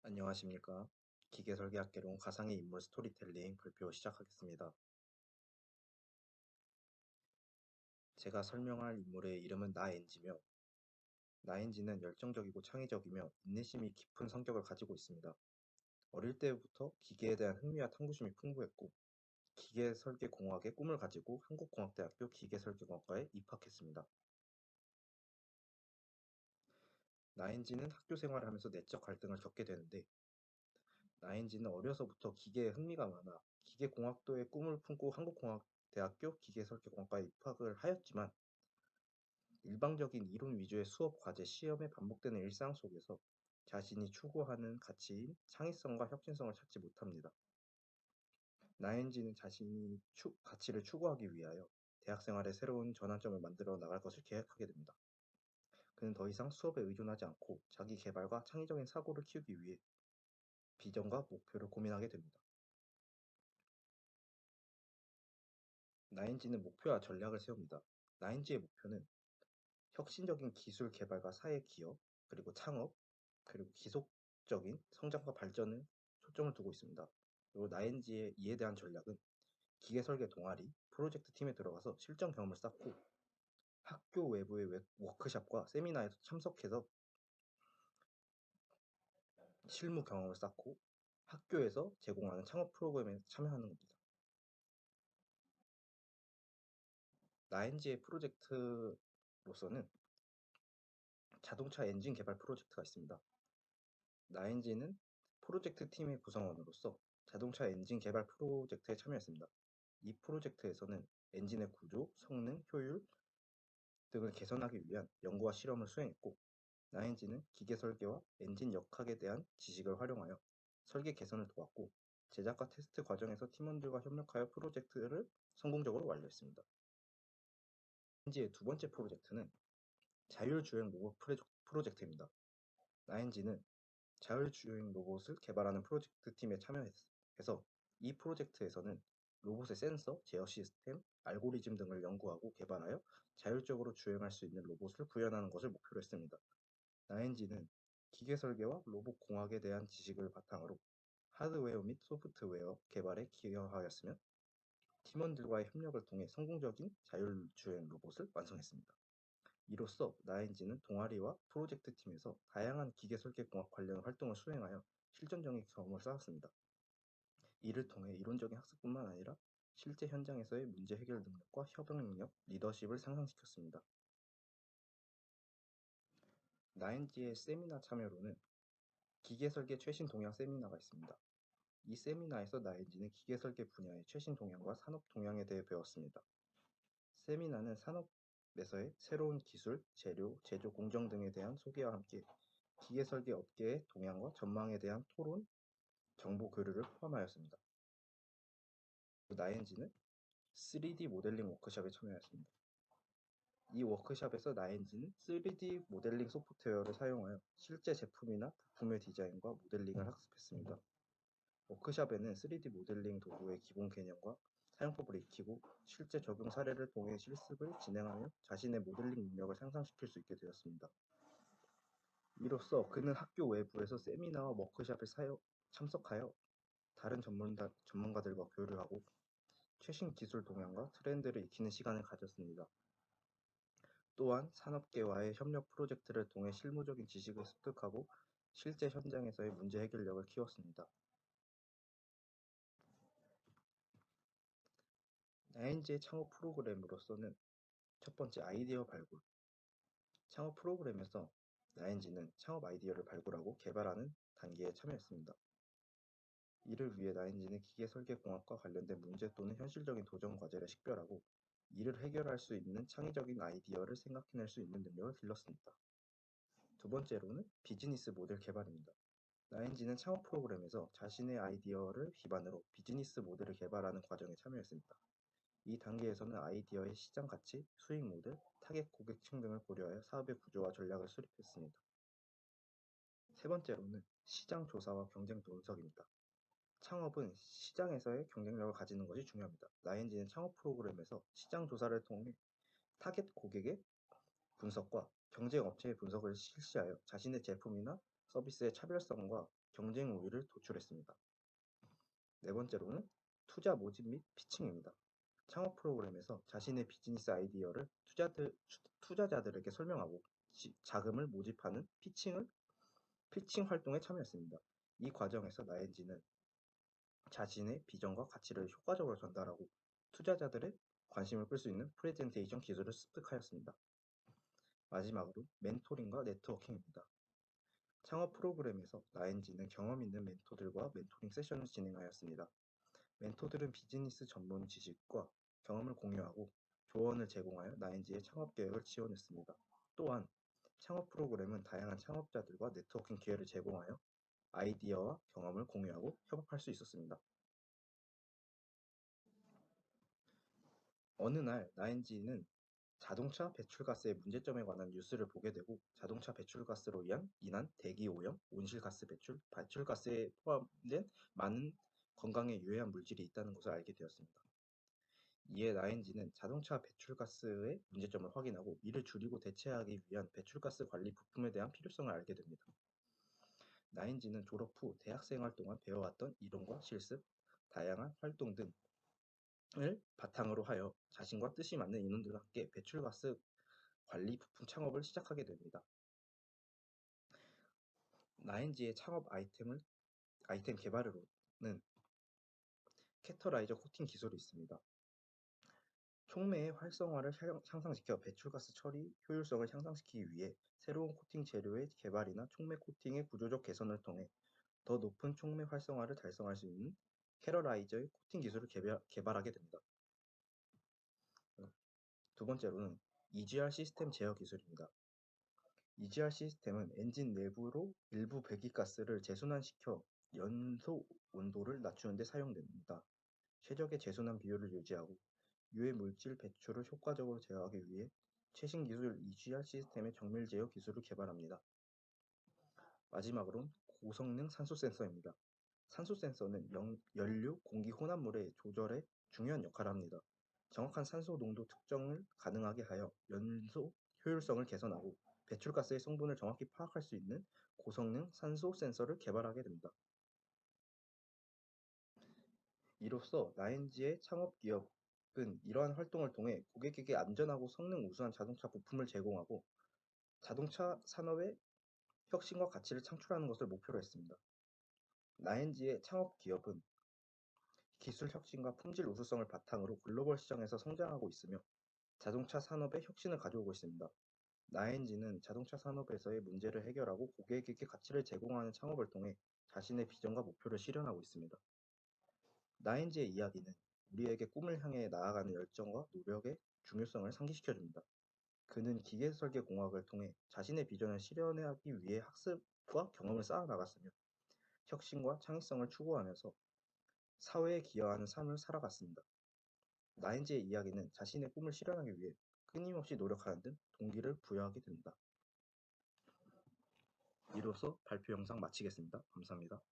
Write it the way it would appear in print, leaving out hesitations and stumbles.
안녕하십니까. 기계설계학개론 가상의 인물 스토리텔링 발표 시작하겠습니다. 제가 설명할 인물의 이름은 나엔지며, 나엔지는 열정적이고 창의적이며 인내심이 깊은 성격을 가지고 있습니다. 어릴 때부터 기계에 대한 흥미와 탐구심이 풍부했고, 기계설계공학의 꿈을 가지고 한국공학대학교 기계설계공학과에 입학했습니다. 나엔지는 학교 생활을 하면서 내적 갈등을 겪게 되는데, 나엔지는 어려서부터 기계에 흥미가 많아 기계공학도의 꿈을 품고 한국공학대학교 기계설계공학과에 입학을 하였지만, 일방적인 이론 위주의 수업, 과제, 시험에 반복되는 일상 속에서 자신이 추구하는 가치인 창의성과 혁신성을 찾지 못합니다. 나엔지는 자신이 가치를 추구하기 위하여 대학 생활에 새로운 전환점을 만들어 나갈 것을 계획하게 됩니다. 그는 더 이상 수업에 의존하지 않고 자기 개발과 창의적인 사고를 키우기 위해 비전과 목표를 고민하게 됩니다. 나엔지는 목표와 전략을 세웁니다. 나엔지의 목표는 혁신적인 기술 개발과 사회 기여, 그리고 창업, 그리고 지속적인 성장과 발전을 초점을 두고 있습니다. 그리고 나엔지의 이에 대한 전략은 기계 설계 동아리, 프로젝트 팀에 들어가서 실전 경험을 쌓고 학교 외부의 워크샵과 세미나에 참석해서 실무 경험을 쌓고 학교에서 제공하는 창업 프로그램에 참여하는 겁니다. 나엔지의 프로젝트로서는 자동차 엔진 개발 프로젝트가 있습니다. 나엔지는 프로젝트 팀의 구성원으로서 자동차 엔진 개발 프로젝트에 참여했습니다. 이 프로젝트에서는 엔진의 구조, 성능, 효율 등을 개선하기 위한 연구와 실험을 수행했고, 나엔진은 기계 설계와 엔진 역학에 대한 지식을 활용하여 설계 개선을 도왔고, 제작과 테스트 과정에서 팀원들과 협력하여 프로젝트를 성공적으로 완료했습니다. 나엔지의 두 번째 프로젝트는 자율주행 로봇 프로젝트입니다. 나엔지는 자율주행 로봇을 개발하는 프로젝트 팀에 참여해서 이 프로젝트에서는 로봇의 센서, 제어 시스템, 알고리즘 등을 연구하고 개발하여 자율적으로 주행할 수 있는 로봇을 구현하는 것을 목표로 했습니다. 나엔지는 기계 설계와 로봇 공학에 대한 지식을 바탕으로 하드웨어 및 소프트웨어 개발에 기여하였으며, 팀원들과의 협력을 통해 성공적인 자율주행 로봇을 완성했습니다. 이로써 나엔지는 동아리와 프로젝트 팀에서 다양한 기계 설계 공학 관련 활동을 수행하여 실전적인 경험을 쌓았습니다. 이를 통해 이론적인 학습뿐만 아니라 실제 현장에서의 문제 해결 능력과 협역 능력, 리더십을 상승시켰습니다. 나엔지의 세미나 참여로는 기계 설계 최신 동향 세미나가 있습니다. 이 세미나에서 나엔지는 기계 설계 분야의 최신 동향과 산업 동향에 대해 배웠습니다. 세미나는 산업에서의 새로운 기술, 재료, 제조 공정 등에 대한 소개와 함께 기계 설계 업계의 동향과 전망에 대한 토론, 정보 교류를 포함하였습니다. 나엔지는 3D 모델링 워크숍에 참여했습니다. 이 워크숍에서 나엔지는 3D 모델링 소프트웨어를 사용하여 실제 제품이나 부품의 디자인과 모델링을 학습했습니다. 워크숍에는 3D 모델링 도구의 기본 개념과 사용법을 익히고 실제 적용 사례를 통해 실습을 진행하며 자신의 모델링 능력을 향상시킬 수 있게 되었습니다. 이로써 그는 학교 외부에서 세미나와 워크숍에 참석하여 다른 전문가들과 교류하고 최신 기술 동향과 트렌드를 익히는 시간을 가졌습니다. 또한 산업계와의 협력 프로젝트를 통해 실무적인 지식을 습득하고 실제 현장에서의 문제 해결력을 키웠습니다. 나엔지의 창업 프로그램으로서는 첫 번째, 아이디어 발굴. 창업 프로그램에서 나엔지는 창업 아이디어를 발굴하고 개발하는 단계에 참여했습니다. 이를 위해 나엔지는 기계 설계 공학과 관련된 문제 또는 현실적인 도전 과제를 식별하고 이를 해결할 수 있는 창의적인 아이디어를 생각해낼 수 있는 능력을 길렀습니다. 두 번째로는 비즈니스 모델 개발입니다. 나엔지는 창업 프로그램에서 자신의 아이디어를 기반으로 비즈니스 모델을 개발하는 과정에 참여했습니다. 이 단계에서는 아이디어의 시장 가치, 수익 모델, 타겟 고객층 등을 고려하여 사업의 구조와 전략을 수립했습니다. 세 번째로는 시장 조사와 경쟁 분석입니다. 창업은 시장에서의 경쟁력을 가지는 것이 중요합니다. 나엔지는 창업 프로그램에서 시장 조사를 통해 타겟 고객의 분석과 경쟁 업체의 분석을 실시하여 자신의 제품이나 서비스의 차별성과 경쟁 우위를 도출했습니다. 네 번째로는 투자 모집 및 피칭입니다. 창업 프로그램에서 자신의 비즈니스 아이디어를 투자자들에게 설명하고 자금을 모집하는 피칭 활동에 참여했습니다. 이 과정에서 나엔지는 자신의 비전과 가치를 효과적으로 전달하고 투자자들의 관심을 끌 수 있는 프레젠테이션 기술을 습득하였습니다. 마지막으로 멘토링과 네트워킹입니다. 창업 프로그램에서 나엔지는 경험 있는 멘토들과 멘토링 세션을 진행하였습니다. 멘토들은 비즈니스 전문 지식과 경험을 공유하고 조언을 제공하여 나엔지의 창업 계획을 지원했습니다. 또한 창업 프로그램은 다양한 창업자들과 네트워킹 기회를 제공하여 아이디어와 경험을 공유하고 협업할 수 있었습니다. 어느 날 나엔지는 자동차 배출가스의 문제점에 관한 뉴스를 보게 되고 자동차 배출가스로 인한 대기 오염, 온실가스 배출, 배출가스에 포함된 많은 건강에 유해한 물질이 있다는 것을 알게 되었습니다. 이에 나엔지는 자동차 배출가스의 문제점을 확인하고 이를 줄이고 대체하기 위한 배출가스 관리 부품에 대한 필요성을 알게 됩니다. 나엔지는 졸업 후 대학생활 동안 배워왔던 이론과 실습, 다양한 활동 등을 바탕으로 하여 자신과 뜻이 맞는 인원들과 함께 배출가스 관리 부품 창업을 시작하게 됩니다. 나엔지의 창업 아이템 개발으로는 캐터라이저 코팅 기술이 있습니다. 촉매의 활성화를 향상시켜 배출가스 처리 효율성을 향상시키기 위해 새로운 코팅 재료의 개발이나 촉매 코팅의 구조적 개선을 통해 더 높은 촉매 활성화를 달성할 수 있는 캐터라이저의 코팅 기술을 개발하게 됩니다. 두 번째로는 EGR 시스템 제어 기술입니다. EGR 시스템은 엔진 내부로 일부 배기가스를 재순환시켜 연소 온도를 낮추는 데 사용됩니다. 최적의 재순환 비율을 유지하고 유해 물질 배출을 효과적으로 제어하기 위해 최신 기술 EGR 시스템의 정밀 제어 기술을 개발합니다. 마지막으로 고성능 산소 센서입니다. 산소 센서는 연료, 공기 혼합물의 조절에 중요한 역할을 합니다. 정확한 산소 농도 특정을 가능하게 하여 연소 효율성을 개선하고 배출가스의 성분을 정확히 파악할 수 있는 고성능 산소 센서를 개발하게 됩니다. 이로써 나엔지의 창업 기업은 이러한 활동을 통해 고객에게 안전하고 성능 우수한 자동차 부품을 제공하고 자동차 산업의 혁신과 가치를 창출하는 것을 목표로 했습니다. 나엔지의 창업 기업은 기술 혁신과 품질 우수성을 바탕으로 글로벌 시장에서 성장하고 있으며 자동차 산업의 혁신을 가져오고 있습니다. 나엔지는 자동차 산업에서의 문제를 해결하고 고객에게 가치를 제공하는 창업을 통해 자신의 비전과 목표를 실현하고 있습니다. 나엔지의 이야기는 우리에게 꿈을 향해 나아가는 열정과 노력의 중요성을 상기시켜줍니다. 그는 기계설계 공학을 통해 자신의 비전을 실현하기 위해 학습과 경험을 쌓아나갔으며 혁신과 창의성을 추구하면서 사회에 기여하는 삶을 살아갔습니다. 나엔지의 이야기는 자신의 꿈을 실현하기 위해 끊임없이 노력하는 등 동기를 부여하게 됩니다. 이로써 발표 영상 마치겠습니다. 감사합니다.